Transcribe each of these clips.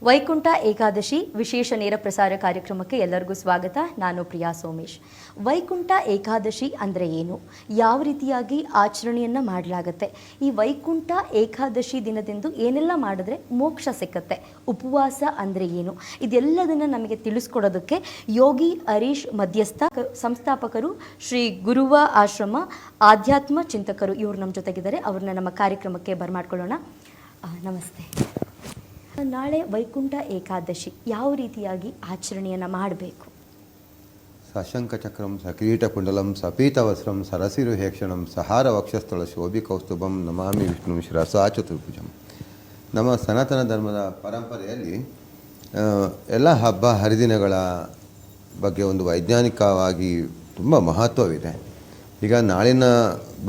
ವೈಕುಂಠ ಏಕಾದಶಿ ವಿಶೇಷ ನೇರ ಪ್ರಸಾರ ಕಾರ್ಯಕ್ರಮಕ್ಕೆ ಎಲ್ಲರಿಗೂ ಸ್ವಾಗತ. ನಾನು ಪ್ರಿಯಾ ಸೋಮೇಶ್. ವೈಕುಂಠ ಏಕಾದಶಿ ಅಂದರೆ ಏನು, ಯಾವ ರೀತಿಯಾಗಿ ಆಚರಣೆಯನ್ನು ಮಾಡಲಾಗುತ್ತೆ, ಈ ವೈಕುಂಠ ಏಕಾದಶಿ ದಿನದಂದು ಏನೆಲ್ಲ ಮಾಡಿದ್ರೆ ಮೋಕ್ಷ ಸಿಕ್ಕತ್ತೆ, ಉಪವಾಸ ಅಂದರೆ ಏನು, ಇದೆಲ್ಲದನ್ನು ನಮಗೆ ತಿಳಿಸ್ಕೊಡೋದಕ್ಕೆ ಯೋಗಿ ಹರೀಶ್ ಮಧ್ಯಸ್ಥ, ಸಂಸ್ಥಾಪಕರು ಶ್ರೀ ಗುರುವ ಆಶ್ರಮ ಆಧ್ಯಾತ್ಮ ಚಿಂತಕರು, ಇವರು ನಮ್ಮ ಜೊತೆಗಿದ್ದಾರೆ. ಅವ್ರನ್ನ ನಮ್ಮ ಕಾರ್ಯಕ್ರಮಕ್ಕೆ ಬರಮಾಡ್ಕೊಳ್ಳೋಣ. ನಮಸ್ತೆ. ನಾಳೆ ವೈಕುಂಠ ಏಕಾದಶಿ ಯಾವ ರೀತಿಯಾಗಿ ಆಚರಣೆಯನ್ನು ಮಾಡಬೇಕು? ಸಶಂಖಚಕ್ರಂ ಸಕಿರೀಟಕುಂಡಲಂ ಸಪೀತವಸ್ತ್ರಂ ಸರಸಿರುಹೇಕ್ಷಣಂ ಸಹಾರ ವಕ್ಷಸ್ಥಳ ಶೋಭಿ ಕೌಸ್ತುಭಂ ನಮಾಮಿ ವಿಷ್ಣು ಶಿರಸಾ ಚತುರ್ಭುಜಂ. ನಮ್ಮ ಸನಾತನ ಧರ್ಮದ ಪರಂಪರೆಯಲ್ಲಿ ಎಲ್ಲ ಹಬ್ಬ ಹರಿದಿನಗಳ ಬಗ್ಗೆ ಒಂದು ವೈಜ್ಞಾನಿಕವಾಗಿ ತುಂಬ ಮಹತ್ವವಿದೆ. ಈಗ ನಾಳಿನ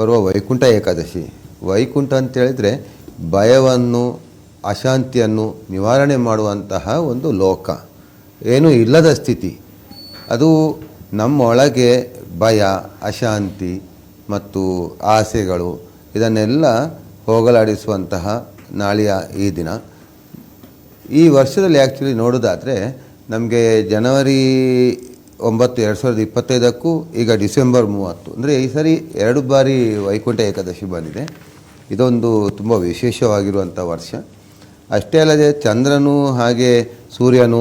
ಬರುವ ವೈಕುಂಠ ಏಕಾದಶಿ, ವೈಕುಂಠ ಅಂತೇಳಿದರೆ ಭಯವನ್ನು ಅಶಾಂತಿಯನ್ನು ನಿವಾರಣೆ ಮಾಡುವಂತಹ ಒಂದು ಲೋಕ, ಏನೂ ಇಲ್ಲದ ಸ್ಥಿತಿ. ಅದು ನಮ್ಮೊಳಗೆ ಭಯ, ಅಶಾಂತಿ ಮತ್ತು ಆಸೆಗಳು ಇದನ್ನೆಲ್ಲ ಹೋಗಲಾಡಿಸುವಂತಹ ನಾಳೆಯ ಈ ದಿನ. ಈ ವರ್ಷದಲ್ಲಿ ಆ್ಯಕ್ಚುಲಿ ನೋಡೋದಾದರೆ ನಮಗೆ ಜನವರಿ 9, 2025 ಈಗ ಡಿಸೆಂಬರ್ 30, ಅಂದರೆ ಈ ಸರಿ 2 ಬಾರಿ ವೈಕುಂಠ ಏಕಾದಶಿ ಬಂದಿದೆ. ಇದೊಂದು ತುಂಬ ವಿಶೇಷವಾಗಿರುವಂಥ ವರ್ಷ. ಅಷ್ಟೇ ಅಲ್ಲದೆ ಚಂದ್ರನು ಹಾಗೆ ಸೂರ್ಯನು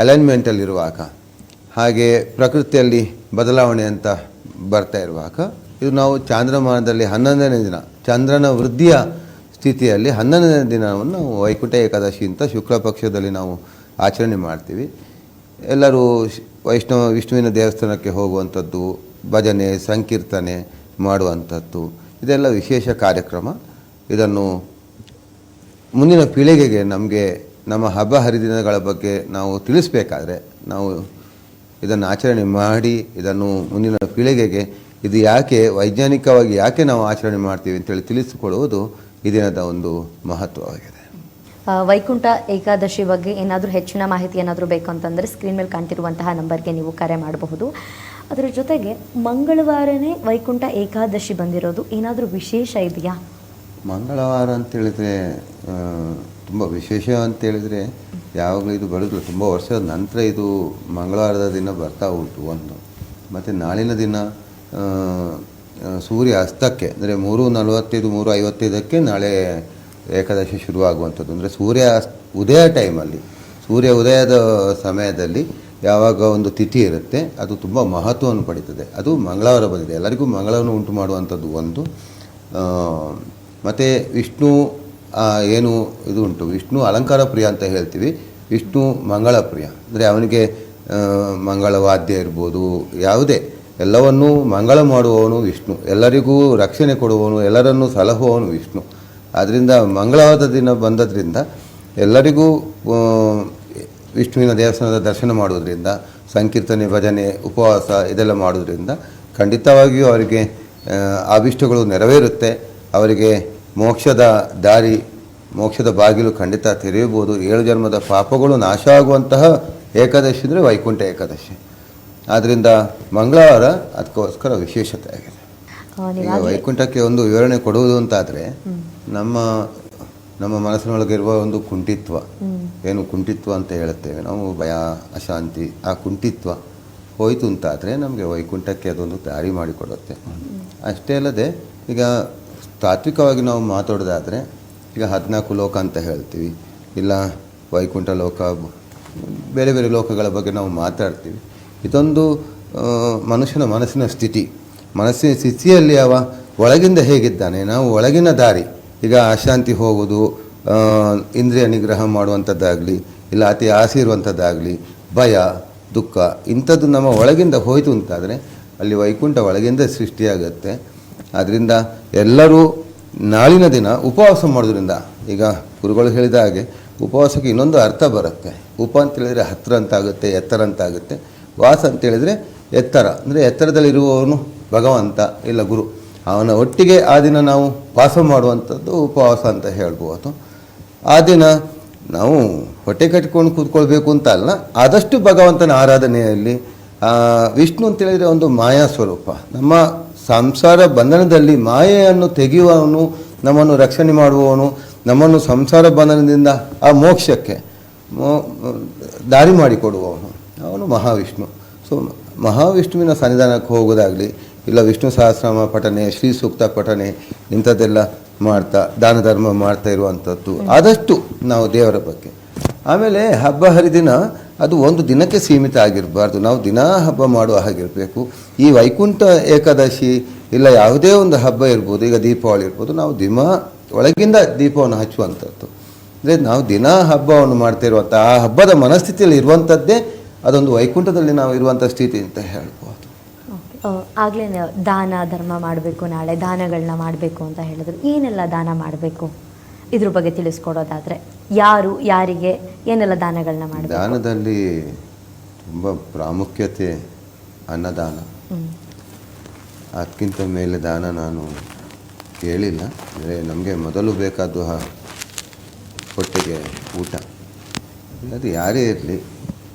ಅಲೈನ್ಮೆಂಟಲ್ಲಿರುವಾಗ, ಹಾಗೆ ಪ್ರಕೃತಿಯಲ್ಲಿ ಬದಲಾವಣೆ ಅಂತ ಬರ್ತಾ ಇರುವಾಗ, ಇದು ನಾವು ಚಾಂದ್ರಮಾನದಲ್ಲಿ 11ನೇ ದಿನ, ಚಂದ್ರನ ವೃದ್ಧಿಯ ಸ್ಥಿತಿಯಲ್ಲಿ 11ನೇ ದಿನವನ್ನು ನಾವು ವೈಕುಂಠ ಏಕಾದಶಿ ಅಂತ ಶುಕ್ಲ ಪಕ್ಷದಲ್ಲಿ ನಾವು ಆಚರಣೆ ಮಾಡ್ತೀವಿ. ಎಲ್ಲರೂ ವಿಷ್ಣುವಿನ ದೇವಸ್ಥಾನಕ್ಕೆ ಹೋಗುವಂಥದ್ದು, ಭಜನೆ ಸಂಕೀರ್ತನೆ ಮಾಡುವಂಥದ್ದು, ಇದೆಲ್ಲ ವಿಶೇಷ ಕಾರ್ಯಕ್ರಮ. ಇದನ್ನು ಮುಂದಿನ ಪೀಳಿಗೆಗೆ ನಮಗೆ ನಮ್ಮ ಹಬ್ಬ ಹರಿದಿನಗಳ ಬಗ್ಗೆ ನಾವು ತಿಳಿಸಬೇಕಾದ್ರೆ ನಾವು ಇದನ್ನು ಆಚರಣೆ ಮಾಡಿ ಇದನ್ನು ಮುಂದಿನ ಪೀಳಿಗೆಗೆ ಇದು ಯಾಕೆ ವೈಜ್ಞಾನಿಕವಾಗಿ ಯಾಕೆ ನಾವು ಆಚರಣೆ ಮಾಡ್ತೀವಿ ಅಂತೇಳಿ ತಿಳಿಸಿಕೊಡುವುದು ಈ ದಿನದ ಒಂದು ಮಹತ್ವವಾಗಿದೆ. ವೈಕುಂಠ ಏಕಾದಶಿ ಬಗ್ಗೆ ಏನಾದರೂ ಹೆಚ್ಚಿನ ಮಾಹಿತಿ ಏನಾದರೂ ಬೇಕು ಅಂತಂದರೆ ಸ್ಕ್ರೀನ್ ಮೇಲೆ ಕಾಣ್ತಿರುವಂತಹ ನಂಬರ್ಗೆ ನೀವು ಕರೆ ಮಾಡಬಹುದು. ಅದರ ಜೊತೆಗೆ ಮಂಗಳವಾರನೇ ವೈಕುಂಠ ಏಕಾದಶಿ ಬಂದಿರೋದು, ಏನಾದರೂ ವಿಶೇಷ ಇದೆಯಾ? ಮಂಗಳವಾರ ಅಂತೇಳಿದರೆ ತುಂಬ ವಿಶೇಷ ಅಂತೇಳಿದರೆ ಯಾವಾಗಲೂ ಇದು ಬರೋದಿಲ್ಲ, ತುಂಬ ವರ್ಷದ ನಂತರ ಇದು ಮಂಗಳವಾರದ ದಿನ ಬರ್ತಾ ಉಂಟು ಒಂದು. ಮತ್ತು ನಾಳಿನ ದಿನ ಸೂರ್ಯ ಅಸ್ತಕ್ಕೆ, ಅಂದರೆ 3:45, 3:55 ನಾಳೆ ಏಕಾದಶಿ ಶುರುವಾಗುವಂಥದ್ದು. ಅಂದರೆ ಸೂರ್ಯ ಉದಯ ಟೈಮಲ್ಲಿ, ಸೂರ್ಯ ಉದಯದ ಸಮಯದಲ್ಲಿ ಯಾವಾಗ ಒಂದು ತಿಥಿ ಇರುತ್ತೆ ಅದು ತುಂಬ ಮಹತ್ವವನ್ನು ಪಡೀತದೆ. ಅದು ಮಂಗಳವಾರ ಬಂದಿದೆ, ಎಲ್ಲರಿಗೂ ಮಂಗಳವನ್ನು ಉಂಟು ಮಾಡುವಂಥದ್ದು ಒಂದು. ಮತ್ತು ವಿಷ್ಣು ಏನು ಇದು ಉಂಟು, ವಿಷ್ಣು ಅಲಂಕಾರ ಪ್ರಿಯ ಅಂತ ಹೇಳ್ತೀವಿ, ವಿಷ್ಣು ಮಂಗಳ ಪ್ರಿಯ. ಅಂದರೆ ಅವನಿಗೆ ಮಂಗಳವಾದ್ಯ ಇರ್ಬೋದು, ಯಾವುದೇ ಎಲ್ಲವನ್ನೂ ಮಂಗಳ ಮಾಡುವವನು ವಿಷ್ಣು, ಎಲ್ಲರಿಗೂ ರಕ್ಷಣೆ ಕೊಡುವವನು, ಎಲ್ಲರನ್ನೂ ಸಲಹುವವನು ವಿಷ್ಣು. ಆದ್ದರಿಂದ ಮಂಗಳವಾದ ದಿನ ಬಂದದ್ರಿಂದ ಎಲ್ಲರಿಗೂ ವಿಷ್ಣುವಿನ ದೇವಸ್ಥಾನದ ದರ್ಶನ ಮಾಡೋದ್ರಿಂದ, ಸಂಕೀರ್ತನೆ ಭಜನೆ ಉಪವಾಸ ಇದೆಲ್ಲ ಮಾಡೋದ್ರಿಂದ ಖಂಡಿತವಾಗಿಯೂ ಅವರಿಗೆ ಅಭಿಷ್ಟಗಳು ನೆರವೇರುತ್ತೆ. ಅವರಿಗೆ ಮೋಕ್ಷದ ದಾರಿ, ಮೋಕ್ಷದ ಬಾಗಿಲು ಖಂಡಿತ ತೆರೆಯಬಹುದು. 7 ಜನ್ಮದ ಪಾಪಗಳು ನಾಶ ಆಗುವಂತಹ ಏಕಾದಶಿ ಅಂದರೆ ವೈಕುಂಠ ಏಕಾದಶಿ. ಆದ್ದರಿಂದ ಮಂಗಳವಾರ ಅದಕ್ಕೋಸ್ಕರ ವಿಶೇಷತೆ ಆಗಿದೆ. ಈಗ ವೈಕುಂಠಕ್ಕೆ ಒಂದು ವಿವರಣೆ ಕೊಡುವುದು ಅಂತಾದರೆ, ನಮ್ಮ ಮನಸ್ಸಿನೊಳಗಿರುವ ಒಂದು ಕುಂಠಿತ್ವ, ಏನು ಕುಂಠಿತ್ವ ಅಂತ ಹೇಳುತ್ತೇವೆ ನಾವು, ಭಯ ಅಶಾಂತಿ, ಆ ಕುಂಠಿತ್ವ ಹೋಯಿತು ಅಂತಾದರೆ ನಮಗೆ ವೈಕುಂಠಕ್ಕೆ ಅದೊಂದು ದಾರಿ ಮಾಡಿಕೊಡುತ್ತೆ. ಅಷ್ಟೇ ಅಲ್ಲದೆ ಈಗ ತಾತ್ವಿಕವಾಗಿ ನಾವು ಮಾತಾಡೋದಾದರೆ, ಈಗ 14 ಲೋಕ ಅಂತ ಹೇಳ್ತೀವಿ, ಇಲ್ಲ ವೈಕುಂಠ ಲೋಕ, ಬೇರೆ ಬೇರೆ ಲೋಕಗಳ ಬಗ್ಗೆ ನಾವು ಮಾತಾಡ್ತೀವಿ. ಇದೊಂದು ಮನುಷ್ಯನ ಮನಸ್ಸಿನ ಸ್ಥಿತಿಯಲ್ಲಿ ಅವ ಒಳಗಿಂದ ಹೇಗಿದ್ದಾನೆ, ನಾವು ಒಳಗಿನ ದಾರಿ, ಈಗ ಅಶಾಂತಿ ಹೋಗೋದು, ಇಂದ್ರಿಯ ನಿಗ್ರಹ ಮಾಡುವಂಥದ್ದಾಗಲಿ, ಇಲ್ಲ ಅತಿ ಆಸೆ ಇರುವಂಥದ್ದಾಗಲಿ, ಭಯ ದುಃಖ ಇಂಥದ್ದು ನಮ್ಮ ಒಳಗಿಂದ ಹೋಯಿತು ಅಂತಾದರೆ ಅಲ್ಲಿ ವೈಕುಂಠ ಒಳಗಿಂದ ಸೃಷ್ಟಿಯಾಗುತ್ತೆ. ಆದ್ದರಿಂದ ಎಲ್ಲರೂ ನಾಳಿನ ದಿನ ಉಪವಾಸ ಮಾಡೋದ್ರಿಂದ, ಈಗ ಗುರುಗಳು ಹೇಳಿದ ಹಾಗೆ ಉಪವಾಸಕ್ಕೆ ಇನ್ನೊಂದು ಅರ್ಥ ಬರುತ್ತೆ. ಉಪ ಅಂತೇಳಿದರೆ ಹತ್ತಿರ ಅಂತಾಗುತ್ತೆ, ಎತ್ತರ ಅಂತಾಗುತ್ತೆ. ವಾಸ ಅಂತೇಳಿದರೆ ಎತ್ತರ, ಅಂದರೆ ಎತ್ತರದಲ್ಲಿರುವವನು ಭಗವಂತ ಇಲ್ಲ ಗುರು, ಅವನ ಒಟ್ಟಿಗೆ ಆ ದಿನ ನಾವು ವಾಸ ಮಾಡುವಂಥದ್ದು ಉಪವಾಸ ಅಂತ ಹೇಳ್ಬೋದು. ಆ ದಿನ ನಾವು ಹೊಟ್ಟೆ ಕಟ್ಟಿಕೊಂಡು ಕೂತ್ಕೊಳ್ಬೇಕು ಅಂತ ಅಲ್ಲ, ಆದಷ್ಟು ಭಗವಂತನ ಆರಾಧನೆಯಲ್ಲಿ. ವಿಷ್ಣು ಅಂತೇಳಿದರೆ ಒಂದು ಮಾಯಾ ಸ್ವರೂಪ, ನಮ್ಮ ಸಂಸಾರ ಬಂಧನದಲ್ಲಿ ಮಾಯೆಯನ್ನು ತೆಗೆಯುವವನು, ನಮ್ಮನ್ನು ರಕ್ಷಣೆ ಮಾಡುವವನು, ನಮ್ಮನ್ನು ಸಂಸಾರ ಬಂಧನದಿಂದ ಆ ಮೋಕ್ಷಕ್ಕೆ ದಾರಿ ಮಾಡಿಕೊಡುವವನು ಅವನು ಮಹಾವಿಷ್ಣು. ಸೊ ಮಹಾವಿಷ್ಣುವಿನ ಸನ್ನಿಧಾನಕ್ಕೆ ಹೋಗೋದಾಗಲಿ, ಇಲ್ಲ ವಿಷ್ಣು ಸಹಸ್ರನಾಮ ಪಠನೆ, ಶ್ರೀ ಸೂಕ್ತ ಪಠನೆ, ಇಂಥದ್ದೆಲ್ಲ ಮಾಡ್ತಾ ದಾನ ಧರ್ಮ ಮಾಡ್ತಾ ಇರುವಂಥದ್ದು ಆದಷ್ಟು ನಾವು ದೇವರ ಬಗ್ಗೆ. ಆಮೇಲೆ ಹಬ್ಬ ಹರಿದಿನ ಅದು ಒಂದು ದಿನಕ್ಕೆ ಸೀಮಿತ ಆಗಿರಬಾರ್ದು, ನಾವು ದಿನಾ ಹಬ್ಬ ಮಾಡುವ ಹಾಗಿರಬೇಕು. ಈ ವೈಕುಂಠ ಏಕಾದಶಿ ಇಲ್ಲ ಯಾವುದೇ ಒಂದು ಹಬ್ಬ ಇರ್ಬೋದು, ಈಗ ದೀಪಾವಳಿ ಇರ್ಬೋದು, ನಾವು ಒಳಗಿಂದ ದೀಪವನ್ನು ಹಚ್ಚುವಂಥದ್ದು. ಅಂದರೆ ನಾವು ದಿನಾ ಹಬ್ಬವನ್ನು ಮಾಡ್ತಾ ಇರುವಂಥ ಆ ಹಬ್ಬದ ಮನಸ್ಥಿತಿಯಲ್ಲಿ ಇರುವಂಥದ್ದೇ ಅದೊಂದು ವೈಕುಂಠದಲ್ಲಿ ನಾವು ಇರುವಂಥ ಸ್ಥಿತಿ ಅಂತ ಹೇಳ್ಬೋದು. ಆಗಲೇ ದಾನ ಧರ್ಮ ಮಾಡಬೇಕು, ನಾಳೆ ದಾನಗಳನ್ನ ಮಾಡಬೇಕು ಅಂತ ಹೇಳಿದ್ರು. ಏನೆಲ್ಲ ದಾನ ಮಾಡಬೇಕು ಇದ್ರ ಬಗ್ಗೆ ತಿಳಿಸ್ಕೊಡೋದಾದರೆ, ಯಾರಿಗೆ ಏನೆಲ್ಲ ದಾನಗಳನ್ನ ಮಾಡಬೇಕು? ದಾನದಲ್ಲಿ ತುಂಬ ಪ್ರಾಮುಖ್ಯತೆ ಅನ್ನದಾನ. ಅದಕ್ಕಿಂತ ಮೇಲೆ ದಾನ ನಾನು ಕೇಳಿಲ್ಲ. ಅಂದರೆ ನಮಗೆ ಮೊದಲು ಬೇಕಾದ್ದು ಹೊಟ್ಟೆಗೆ ಊಟ. ಅದು ಯಾರೇ ಇರಲಿ,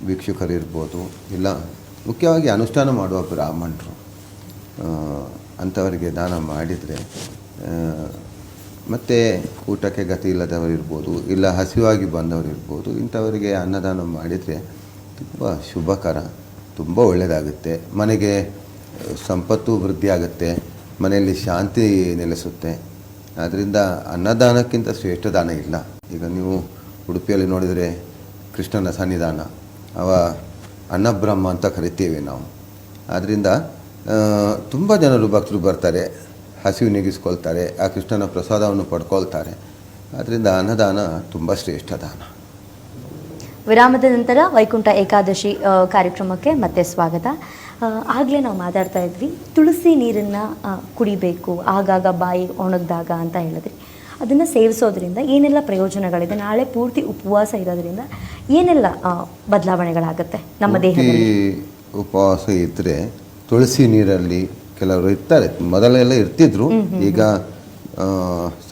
ಭಿಕ್ಷುಕರಿರ್ಬೋದು, ಇಲ್ಲ ಮುಖ್ಯವಾಗಿ ಅನುಷ್ಠಾನ ಮಾಡುವ ಬ್ರಾಹ್ಮಣರು, ಅಂಥವರಿಗೆ ದಾನ ಮಾಡಿದರೆ, ಮತ್ತು ಊಟಕ್ಕೆ ಗತಿ ಇಲ್ಲದವರಿರ್ಬೋದು, ಇಲ್ಲ ಹಸಿವಾಗಿ ಬಂದವರಿರ್ಬೋದು, ಇಂಥವರಿಗೆ ಅನ್ನದಾನ ಮಾಡಿದರೆ ತುಂಬ ಶುಭಕರ, ತುಂಬ ಒಳ್ಳೆಯದಾಗುತ್ತೆ. ಮನೆಗೆ ಸಂಪತ್ತು ವೃದ್ಧಿಯಾಗುತ್ತೆ, ಮನೆಯಲ್ಲಿ ಶಾಂತಿ ನೆಲೆಸುತ್ತೆ. ಆದ್ದರಿಂದ ಅನ್ನದಾನಕ್ಕಿಂತ ಶ್ರೇಷ್ಠ ದಾನ ಇಲ್ಲ. ಈಗ ನೀವು ಉಡುಪಿಯಲ್ಲಿ ನೋಡಿದರೆ ಕೃಷ್ಣನ ಸನ್ನಿಧಾನ, ಅವ ಅನ್ನಬ್ರಹ್ಮ ಅಂತ ಕರಿತೀವಿ ನಾವು. ಆದ್ದರಿಂದ ತುಂಬ ಜನರು ಭಕ್ತರು ಬರ್ತಾರೆ, ಹಸಿವು ನೀಗಿಸ್ಕೊಳ್ತಾರೆ, ಆ ಕೃಷ್ಣನ ಪ್ರಸಾದವನ್ನು ಪಡ್ಕೊಳ್ತಾರೆ. ಆದ್ದರಿಂದ ಅನ್ನದಾನ ತುಂಬ ಶ್ರೇಷ್ಠ ದಾನ. ವಿರಾಮದ ನಂತರ ವೈಕುಂಠ ಏಕಾದಶಿ ಕಾರ್ಯಕ್ರಮಕ್ಕೆ ಮತ್ತೆ ಸ್ವಾಗತ. ಆಗಲೇ ನಾವು ಮಾತಾಡ್ತಾ ಇದ್ವಿ, ತುಳಸಿ ನೀರನ್ನು ಕುಡಿಬೇಕು ಆಗಾಗ ಬಾಯಿ ಒಣಗಿದಾಗ ಅಂತ ಹೇಳಿದ್ರಿ. ಅದನ್ನು ಸೇವಿಸೋದ್ರಿಂದ ಏನೆಲ್ಲ ಪ್ರಯೋಜನಗಳಿದೆ? ನಾಳೆ ಪೂರ್ತಿ ಉಪವಾಸ ಇರೋದ್ರಿಂದ ಏನೆಲ್ಲ ಬದಲಾವಣೆಗಳಾಗುತ್ತೆ ನಮ್ಮ ದೇಹದಲ್ಲಿ? ಉಪವಾಸ ಇದ್ದರೆ ತುಳಸಿ ನೀರಲ್ಲಿ ಕೆಲವರು ಇರ್ತಾರೆ, ಮೊದಲೆಲ್ಲ ಇರ್ತಿದ್ರು, ಈಗ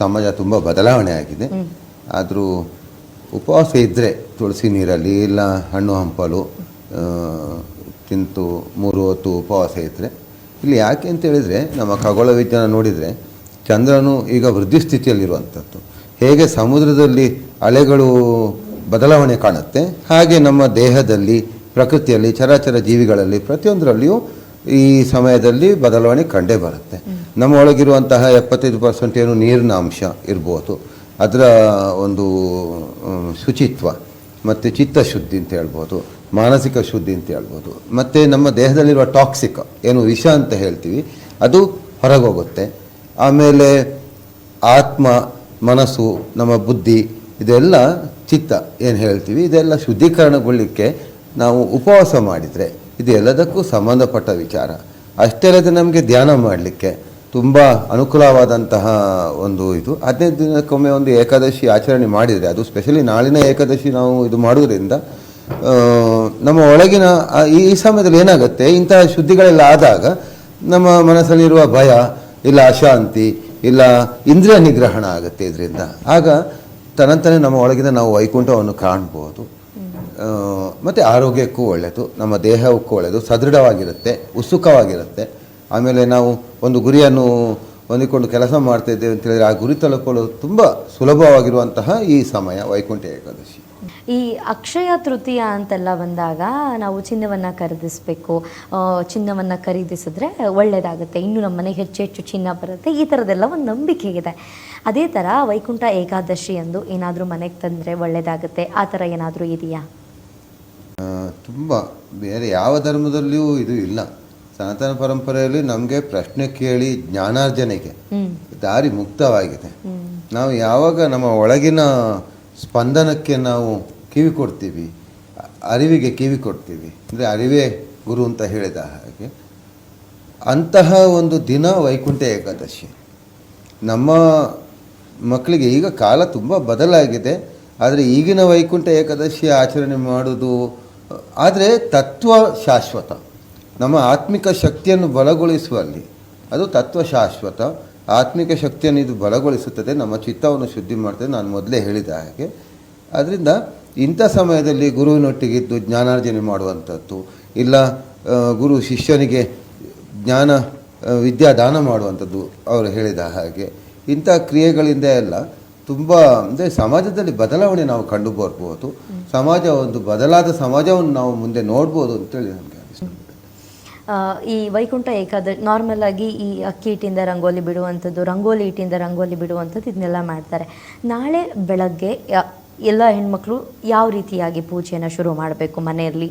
ಸಮಾಜ ತುಂಬ ಬದಲಾವಣೆ ಆಗಿದೆ. ಆದರೂ ಉಪವಾಸ ಇದ್ದರೆ ತುಳಸಿ ನೀರಲ್ಲಿ ಇಲ್ಲ ಹಣ್ಣು ಹಂಪಲು ತಿಂತು 3 ಹೊತ್ತು ಉಪವಾಸ ಇದ್ದರೆ, ಇಲ್ಲಿ ಯಾಕೆ ಅಂತ ಹೇಳಿದರೆ ನಮ್ಮ ಖಗೋಳ ವಿಜ್ಞಾನ ನೋಡಿದರೆ ಚಂದ್ರನು ಈಗ ವೃದ್ಧಿ ಸ್ಥಿತಿಯಲ್ಲಿರುವಂಥದ್ದು. ಹೇಗೆ ಸಮುದ್ರದಲ್ಲಿ ಅಲೆಗಳು ಬದಲಾವಣೆ ಕಾಣುತ್ತೆ, ಹಾಗೆ ನಮ್ಮ ದೇಹದಲ್ಲಿ, ಪ್ರಕೃತಿಯಲ್ಲಿ, ಚರಾಚರ ಜೀವಿಗಳಲ್ಲಿ ಪ್ರತಿಯೊಂದರಲ್ಲಿಯೂ ಈ ಸಮಯದಲ್ಲಿ ಬದಲಾವಣೆ ಕಂಡೇ ಬರುತ್ತೆ. ನಮ್ಮ ಒಳಗಿರುವಂತಹ 75% ಏನು ನೀರಿನ ಅಂಶ ಇರ್ಬೋದು, ಅದರ ಒಂದು ಶುಚಿತ್ವ ಮತ್ತು ಚಿತ್ತಶುದ್ಧಿ ಅಂತ ಹೇಳ್ಬೋದು, ಮಾನಸಿಕ ಶುದ್ಧಿ ಅಂತ ಹೇಳ್ಬೋದು, ಮತ್ತು ನಮ್ಮ ದೇಹದಲ್ಲಿರುವ ಟಾಕ್ಸಿಕ್ ಏನು ವಿಷ ಅಂತ ಹೇಳ್ತೀವಿ ಅದು ಹೊರಗೋಗುತ್ತೆ. ಆಮೇಲೆ ಆತ್ಮ, ಮನಸ್ಸು, ನಮ್ಮ ಬುದ್ಧಿ, ಇದೆಲ್ಲ ಚಿತ್ತ ಏನು ಹೇಳ್ತೀವಿ, ಇದೆಲ್ಲ ಶುದ್ಧೀಕರಣಗೊಳ್ಳಲಿಕ್ಕೆ ನಾವು ಉಪವಾಸ ಮಾಡಿದರೆ ಇದು ಎಲ್ಲದಕ್ಕೂ ಸಂಬಂಧಪಟ್ಟ ವಿಚಾರ. ಅಷ್ಟೇ ಅಲ್ಲದೆ ನಮಗೆ ಧ್ಯಾನ ಮಾಡಲಿಕ್ಕೆ ತುಂಬ ಅನುಕೂಲವಾದಂತಹ ಒಂದು ಇದು. 15 ದಿನಕ್ಕೊಮ್ಮೆ ಒಂದು ಏಕಾದಶಿ ಆಚರಣೆ ಮಾಡಿದರೆ, ಅದು ಸ್ಪೆಷಲಿ ನಾಳಿನ ಏಕಾದಶಿ ನಾವು ಇದು ಮಾಡೋದ್ರಿಂದ ನಮ್ಮ ಒಳಗಿನ ಈ ಸಮಯದಲ್ಲಿ ಏನಾಗುತ್ತೆ, ಇಂತಹ ಶುದ್ಧಿಗಳೆಲ್ಲ ಆದಾಗ ನಮ್ಮ ಮನಸ್ಸಲ್ಲಿರುವ ಭಯ ಇಲ್ಲ ಅಶಾಂತಿ ಇಲ್ಲ ಇಂದ್ರಿಯ ನಿಗ್ರಹಣ ಆಗುತ್ತೆ. ಇದರಿಂದ ಆಗ ತನಂತನೇ ನಮ್ಮ ಒಳಗಿನ ನಾವು ವೈಕುಂಠವನ್ನು ಕಾಣ್ಬೋದು. ಮತ್ತು ಆರೋಗ್ಯಕ್ಕೂ ಒಳ್ಳೆಯದು, ನಮ್ಮ ದೇಹಕ್ಕೂ ಒಳ್ಳೆಯದು, ಸದೃಢವಾಗಿರುತ್ತೆ, ಉತ್ಸುಕವಾಗಿರುತ್ತೆ. ಆಮೇಲೆ ನಾವು ಒಂದು ಗುರಿಯನ್ನು ಹೊಂದಿಕೊಂಡು ಕೆಲಸ ಮಾಡ್ತಾ ಇದ್ದೇವೆ ಅಂತ ಹೇಳಿದರೆ ಆ ಗುರಿ ತಲುಪಲು ತುಂಬ ಸುಲಭವಾಗಿರುವಂತಹ ಈ ಸಮಯ ವೈಕುಂಠ ಏಕಾದಶಿ. ಈ ಅಕ್ಷಯ ತೃತೀಯ ಅಂತೆಲ್ಲ ಬಂದಾಗ ನಾವು ಚಿನ್ನವನ್ನು ಖರೀದಿಸಬೇಕು, ಚಿನ್ನವನ್ನು ಖರೀದಿಸಿದ್ರೆ ಒಳ್ಳೆಯದಾಗುತ್ತೆ, ಇನ್ನು ನಮ್ಮ ಮನೆಗೆ ಹೆಚ್ಚು ಚಿನ್ನ ಬರುತ್ತೆ, ಈ ಥರದ್ದೆಲ್ಲ ಒಂದು ನಂಬಿಕೆ ಇದೆ. ಅದೇ ಥರ ವೈಕುಂಠ ಏಕಾದಶಿ ಎಂದು ಏನಾದರೂ ಮನೆಗೆ ತಂದರೆ ಒಳ್ಳೆಯದಾಗುತ್ತೆ, ಆ ಥರ ಏನಾದರೂ ಇದೆಯಾ? ತುಂಬ ಬೇರೆ ಯಾವ ಧರ್ಮದಲ್ಲಿಯೂ ಇದು ಇಲ್ಲ. ಸನಾತನ ಪರಂಪರೆಯಲ್ಲಿ ನಮಗೆ ಪ್ರಶ್ನೆ ಕೇಳಿ ಜ್ಞಾನಾರ್ಜನೆಗೆ ದಾರಿ ಮುಕ್ತವಾಗಿದೆ. ನಾವು ಯಾವಾಗ ನಮ್ಮ ಒಳಗಿನ ಸ್ಪಂದನಕ್ಕೆ ನಾವು ಕಿವಿ ಕೊಡ್ತೀವಿ, ಅರಿವಿಗೆ ಕಿವಿ ಕೊಡ್ತೀವಿ, ಅಂದರೆ ಅರಿವೇ ಗುರು ಅಂತ ಹೇಳಿದ ಹಾಗೆ, ಅಂತಹ ಒಂದು ದಿನ ವೈಕುಂಠ ಏಕಾದಶಿ. ನಮ್ಮ ಮಕ್ಕಳಿಗೆ ಈಗ ಕಾಲ ತುಂಬ ಬದಲಾಗಿದೆ, ಆದರೆ ಈಗಿನ ವೈಕುಂಠ ಏಕಾದಶಿ ಆಚರಣೆ ಮಾಡೋದು ಆದರೆ ತತ್ವ ಶಾಶ್ವತ. ನಮ್ಮ ಆತ್ಮಿಕ ಶಕ್ತಿಯನ್ನು ಬಲಗೊಳಿಸುವಲ್ಲಿ ಅದು ತತ್ವ ಶಾಶ್ವತ. ಆತ್ಮಿಕ ಶಕ್ತಿಯನ್ನು ಇದು ಬಲಗೊಳಿಸುತ್ತದೆ, ನಮ್ಮ ಚಿತ್ತವನ್ನು ಶುದ್ಧಿ ಮಾಡ್ತದೆ, ನಾನು ಮೊದಲೇ ಹೇಳಿದ ಹಾಗೆ. ಆದ್ದರಿಂದ ಇಂಥ ಸಮಯದಲ್ಲಿ ಗುರುವಿನೊಟ್ಟಿಗಿದ್ದು ಜ್ಞಾನಾರ್ಜನೆ ಮಾಡುವಂಥದ್ದು, ಇಲ್ಲ ಗುರು ಶಿಷ್ಯನಿಗೆ ವಿದ್ಯಾದಾನ ಮಾಡುವಂಥದ್ದು ಅವರು ಹೇಳಿದ ಹಾಗೆ, ಇಂಥ ಕ್ರಿಯೆಗಳಿಂದ ಎಲ್ಲ ತುಂಬ ಅಂದರೆ ಸಮಾಜದಲ್ಲಿ ಬದಲಾವಣೆ ನಾವು ಕಂಡು ಬರ್ಬೋದು. ಸಮಾಜ ಒಂದು ಬದಲಾದ ಸಮಾಜವನ್ನು ನಾವು ಮುಂದೆ ನೋಡ್ಬೋದು ಅಂತೇಳಿ ನಮಗೆ ಅನಿಸ್ತದೆ. ಈ ವೈಕುಂಠ ಏಕಾದಶಿ ನಾರ್ಮಲ್ ಆಗಿ ಈ ಅಕ್ಕಿ ಹಿಟ್ಟಿಂದ ರಂಗೋಲಿ ಬಿಡುವಂಥದ್ದು, ರಂಗೋಲಿ ಹಿಟ್ಟಿಂದ ರಂಗೋಲಿ ಬಿಡುವಂಥದ್ದು ಇದನ್ನೆಲ್ಲ ಮಾಡ್ತಾರೆ. ನಾಳೆ ಬೆಳಗ್ಗೆ ಎಲ್ಲ ಹೆಣ್ಮಕ್ಳು ಯಾವ ರೀತಿಯಾಗಿ ಪೂಜೆಯನ್ನು ಶುರು ಮಾಡಬೇಕು, ಮನೆಯಲ್ಲಿ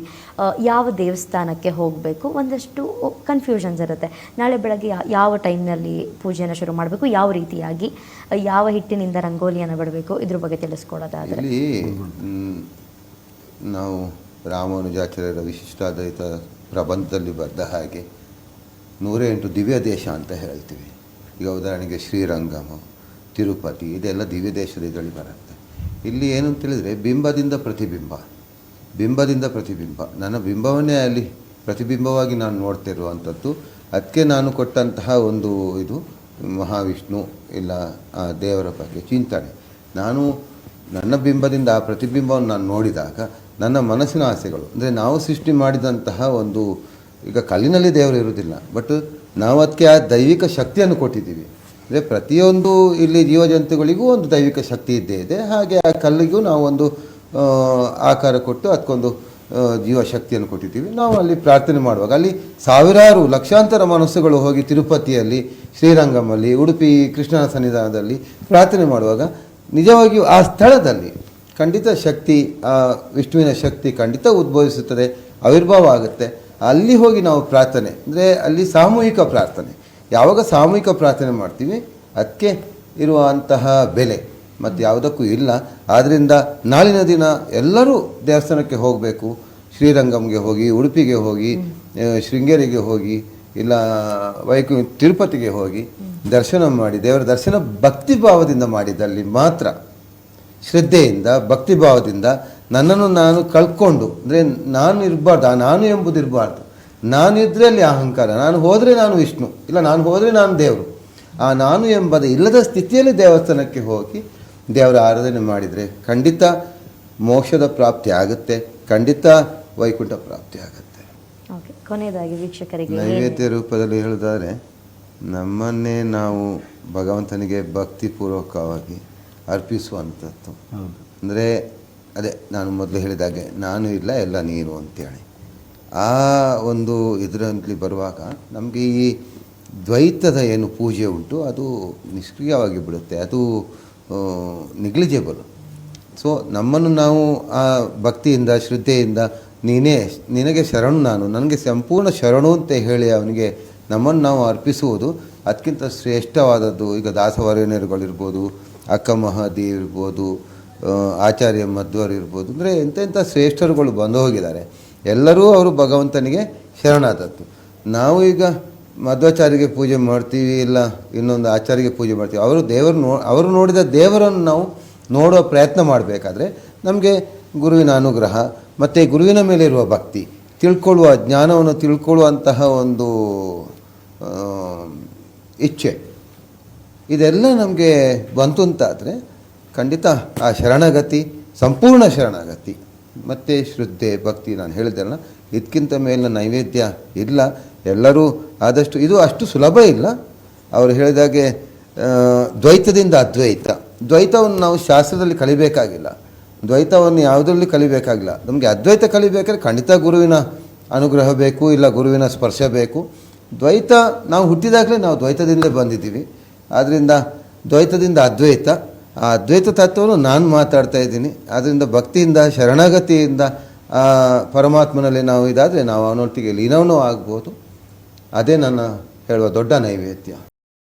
ಯಾವ ದೇವಸ್ಥಾನಕ್ಕೆ ಹೋಗಬೇಕು, ಒಂದಷ್ಟು ಕನ್ಫ್ಯೂಷನ್ಸ್ ಇರುತ್ತೆ. ನಾಳೆ ಬೆಳಗ್ಗೆ ಯಾವ ಟೈಮ್ನಲ್ಲಿ ಪೂಜೆಯನ್ನು ಶುರು ಮಾಡಬೇಕು, ಯಾವ ರೀತಿಯಾಗಿ ಯಾವ ಹಿಟ್ಟಿನಿಂದ ರಂಗೋಲಿಯನ್ನು ಬಿಡಬೇಕು, ಇದ್ರ ಬಗ್ಗೆ ತಿಳಿಸ್ಕೊಡೋದಾದರೆ. ಇಲ್ಲಿ ನಾವು ರಾಮಾನುಜಾಚಾರ್ಯರ ವಿಶಿಷ್ಟಾದ್ವೈತ ಪ್ರಬಂಧದಲ್ಲಿ ಬರೆದ ಹಾಗೆ 108 ದಿವ್ಯ ದೇಶ ಅಂತ ಹೇಳ್ತೀವಿ. ಈಗ ಉದಾಹರಣೆಗೆ ಶ್ರೀರಂಗಮ, ತಿರುಪತಿ, ಇದೆಲ್ಲ ದಿವ್ಯ ದೇಶದ ಇದರಲ್ಲಿ ಬರುತ್ತೆ. ಇಲ್ಲಿ ಏನು ಅಂತೇಳಿದರೆ ಬಿಂಬದಿಂದ ಪ್ರತಿಬಿಂಬ, ಬಿಂಬದಿಂದ ಪ್ರತಿಬಿಂಬ, ನನ್ನ ಬಿಂಬವನ್ನೇ ಅಲ್ಲಿ ಪ್ರತಿಬಿಂಬವಾಗಿ ನಾನು ನೋಡ್ತಿರುವಂಥದ್ದು. ಅದಕ್ಕೆ ನಾನು ಕೊಟ್ಟಂತಹ ಒಂದು ಇದು ಮಹಾವಿಷ್ಣು ಇಲ್ಲ ಆ ದೇವರ ಬಗ್ಗೆ ಚಿಂತನೆ. ನಾನು ನನ್ನ ಬಿಂಬದಿಂದ ಆ ಪ್ರತಿಬಿಂಬವನ್ನು ನಾನು ನೋಡಿದಾಗ ನನ್ನ ಮನಸ್ಸಿನ ಆಸೆಗಳು, ಅಂದರೆ ನಾವು ಸೃಷ್ಟಿ ಮಾಡಿದಂತಹ ಒಂದು, ಈಗ ಕಲ್ಲಿನಲ್ಲಿ ದೇವರು ಇರುವುದಿಲ್ಲ, ಬಟ್ ನಾವು ಅದಕ್ಕೆ ಆ ದೈವಿಕ ಶಕ್ತಿಯನ್ನು ಕೊಟ್ಟಿದ್ದೀವಿ. ಅಂದರೆ ಪ್ರತಿಯೊಂದು ಇಲ್ಲಿ ಜೀವಜಂತುಗಳಿಗೂ ಒಂದು ದೈವಿಕ ಶಕ್ತಿ ಇದ್ದೇ ಇದೆ. ಹಾಗೆ ಆ ಕಲ್ಲಿಗೂ ನಾವು ಒಂದು ಆಕಾರ ಕೊಟ್ಟು ಅದಕ್ಕೊಂದು ಜೀವಶಕ್ತಿಯನ್ನು ಕೊಟ್ಟಿದ್ದೀವಿ. ನಾವು ಅಲ್ಲಿ ಪ್ರಾರ್ಥನೆ ಮಾಡುವಾಗ ಅಲ್ಲಿ ಸಾವಿರಾರು ಲಕ್ಷಾಂತರ ಮನಸ್ಸುಗಳು ಹೋಗಿ ತಿರುಪತಿಯಲ್ಲಿ, ಶ್ರೀರಂಗಮಲ್ಲಿ, ಉಡುಪಿ ಕೃಷ್ಣನ ಸನ್ನಿಧಾನದಲ್ಲಿ ಪ್ರಾರ್ಥನೆ ಮಾಡುವಾಗ ನಿಜವಾಗಿಯೂ ಆ ಸ್ಥಳದಲ್ಲಿ ಖಂಡಿತ ಶಕ್ತಿ, ಆ ವಿಷ್ಣುವಿನ ಶಕ್ತಿ ಖಂಡಿತ ಉದ್ಭವಿಸುತ್ತದೆ, ಆವಿರ್ಭಾವ ಆಗುತ್ತೆ. ಅಲ್ಲಿ ಹೋಗಿ ನಾವು ಪ್ರಾರ್ಥನೆ, ಅಂದರೆ ಅಲ್ಲಿ ಸಾಮೂಹಿಕ ಪ್ರಾರ್ಥನೆ, ಯಾವಾಗ ಸಾಮೂಹಿಕ ಪ್ರಾರ್ಥನೆ ಮಾಡ್ತೀವಿ ಅದಕ್ಕೆ ಇರುವಂತಹ ಬೆಲೆ ಮತ್ತು ಯಾವುದಕ್ಕೂ ಇಲ್ಲ. ಆದ್ದರಿಂದ ನಾಳಿನ ದಿನ ಎಲ್ಲರೂ ದೇವಸ್ಥಾನಕ್ಕೆ ಹೋಗಬೇಕು. ಶ್ರೀರಂಗಂಗೆ ಹೋಗಿ, ಉಡುಪಿಗೆ ಹೋಗಿ, ಶೃಂಗೇರಿಗೆ ಹೋಗಿ, ಇಲ್ಲ ತಿರುಪತಿಗೆ ಹೋಗಿ ದರ್ಶನ ಮಾಡಿ, ದೇವರ ದರ್ಶನ ಭಕ್ತಿಭಾವದಿಂದ ಮಾಡಿದಲ್ಲಿ ಮಾತ್ರ, ಶ್ರದ್ಧೆಯಿಂದ ಭಕ್ತಿಭಾವದಿಂದ ನನ್ನನ್ನು ನಾನು ಕಳ್ಕೊಂಡು, ಅಂದರೆ ನಾನು ಇರಬಾರ್ದು, ನಾನು ಎಂಬುದು ಇರಬಾರ್ದು. ನಾನಿದ್ರೆ ಅಲ್ಲಿ ಅಹಂಕಾರ, ನಾನು ಹೋದರೆ ನಾನು ವಿಷ್ಣು, ಇಲ್ಲ ನಾನು ಹೋದರೆ ನಾನು ದೇವರು, ಆ ನಾನು ಎಂಬುದು ಇಲ್ಲದ ಸ್ಥಿತಿಯಲ್ಲಿ ದೇವಸ್ಥಾನಕ್ಕೆ ಹೋಗಿ ದೇವರ ಆರಾಧನೆ ಮಾಡಿದರೆ ಖಂಡಿತ ಮೋಕ್ಷದ ಪ್ರಾಪ್ತಿ ಆಗುತ್ತೆ, ಖಂಡಿತ ವೈಕುಂಠ ಪ್ರಾಪ್ತಿ ಆಗುತ್ತೆ. ಓಕೆ, ಕೊನೆಯದಾಗಿ ವೀಕ್ಷಕರಿಗೆ ನೈವೇದ್ಯ ರೂಪದಲ್ಲಿ ಹೇಳೋದಾದರೆ ನಮ್ಮನ್ನೇ ನಾವು ಭಗವಂತನಿಗೆ ಭಕ್ತಿಪೂರ್ವಕವಾಗಿ ಅರ್ಪಿಸುವಂಥದ್ದು. ಅಂದರೆ ಅದೇ ನಾನು ಮೊದಲು ಹೇಳಿದಾಗೆ ನಾನು ಇಲ್ಲ ಎಲ್ಲ ನೀನು ಅಂತೇಳಿ ಆ ಒಂದು ಇದರಲ್ಲಿ ಬರುವಾಗ ನಮಗೆ ಈ ದ್ವೈತದ ಏನು ಪೂಜೆ ಉಂಟು ಅದು ನಿಷ್ಕ್ರಿಯವಾಗಿ ಬಿಡುತ್ತೆ, ಅದು ನಿಗ್ಲಿಜೇಬಲ್. ಸೊ ನಮ್ಮನ್ನು ನಾವು ಆ ಭಕ್ತಿಯಿಂದ ಶ್ರದ್ಧೆಯಿಂದ ನಿನಗೆ ಶರಣು ನಾನು, ನನಗೆ ಸಂಪೂರ್ಣ ಶರಣು ಅಂತ ಹೇಳಿ ಅವನಿಗೆ ನಮ್ಮನ್ನು ನಾವು ಅರ್ಪಿಸುವುದು ಅದಕ್ಕಿಂತ ಶ್ರೇಷ್ಠವಾದದ್ದು. ಈಗ ದಾಸವರೇಣ್ಯರುಗಳಿರ್ಬೋದು, ಅಕ್ಕ ಮಹಾದೇವಿ ಇರ್ಬೋದು, ಆಚಾರ್ಯ ಮಧ್ವರು ಇರ್ಬೋದು, ಅಂದರೆ ಎಂತೆಂಥ ಶ್ರೇಷ್ಠರುಗಳು ಬಂದು ಹೋಗಿದ್ದಾರೆ. ಎಲ್ಲರೂ ಅವರು ಭಗವಂತನಿಗೆ ಶರಣಾದದ್ದು. ನಾವು ಈಗ ಮಧ್ವಾಚಾರ್ಯಗೆ ಪೂಜೆ ಮಾಡ್ತೀವಿ, ಇಲ್ಲ ಇನ್ನೊಂದು ಆಚಾರ್ಯಗೆ ಪೂಜೆ ಮಾಡ್ತೀವಿ. ಅವರು ನೋಡಿದ ದೇವರನ್ನು ನಾವು ನೋಡೋ ಪ್ರಯತ್ನ ಮಾಡಬೇಕಾದ್ರೆ ನಮಗೆ ಗುರುವಿನ ಅನುಗ್ರಹ ಮತ್ತು ಗುರುವಿನ ಮೇಲೆ ಇರುವ ಭಕ್ತಿ, ತಿಳ್ಕೊಳ್ಳುವ ಜ್ಞಾನವನ್ನು ತಿಳ್ಕೊಳ್ಳುವಂತಹ ಒಂದು ಇಚ್ಛೆ, ಇದೆಲ್ಲ ನಮಗೆ ಬಂತು ಅಂತಾದರೆ ಖಂಡಿತ ಆ ಶರಣಗತಿ, ಸಂಪೂರ್ಣ ಶರಣಗತಿ ಮತ್ತು ಶ್ರದ್ಧೆ ಭಕ್ತಿ, ನಾನು ಹೇಳಿದ್ದೆಲ್ಲ ಇದಕ್ಕಿಂತ ಮೇಲಿನ ನೈವೇದ್ಯ ಇಲ್ಲ. ಎಲ್ಲರೂ ಆದಷ್ಟು, ಇದು ಅಷ್ಟು ಸುಲಭ ಇಲ್ಲ. ಅವರು ಹೇಳಿದಾಗೆ ದ್ವೈತದಿಂದ ಅದ್ವೈತ, ದ್ವೈತವನ್ನು ನಾವು ಶಾಸ್ತ್ರದಲ್ಲಿ ಕಲಿಬೇಕಾಗಿಲ್ಲ, ದ್ವೈತವನ್ನು ಯಾವುದರಲ್ಲಿ ಕಲಿಬೇಕಾಗಿಲ್ಲ. ನಮಗೆ ಅದ್ವೈತ ಕಲಿಬೇಕಾದ್ರೆ ಖಂಡಿತ ಗುರುವಿನ ಅನುಗ್ರಹ ಬೇಕು, ಇಲ್ಲ ಗುರುವಿನ ಸ್ಪರ್ಶ ಬೇಕು. ದ್ವೈತ ನಾವು ಹುಟ್ಟಿದಾಗಲೇ ನಾವು ದ್ವೈತದಿಂದಲೇ ಬಂದಿದ್ದೀವಿ. ಆದ್ದರಿಂದ ದ್ವೈತದಿಂದ ಅದ್ವೈತ, ಆ ಅದ್ವೈತ ತತ್ವವನ್ನು ನಾನು ಮಾತಾಡ್ತಾ ಇದ್ದೀನಿ. ಆದ್ದರಿಂದ ಭಕ್ತಿಯಿಂದ ಶರಣಗತಿಯಿಂದ ಪರಮಾತ್ಮನಲ್ಲಿ ನಾವು ಇದಾದರೆ ನಾವು ಅವನೊಟ್ಟಿಗೆ ಲೀನವೂ ಆಗ್ಬೋದು. ಅದೇ ನನ್ನ ಹೇಳುವ ದೊಡ್ಡ ನೈವೇದ್ಯ.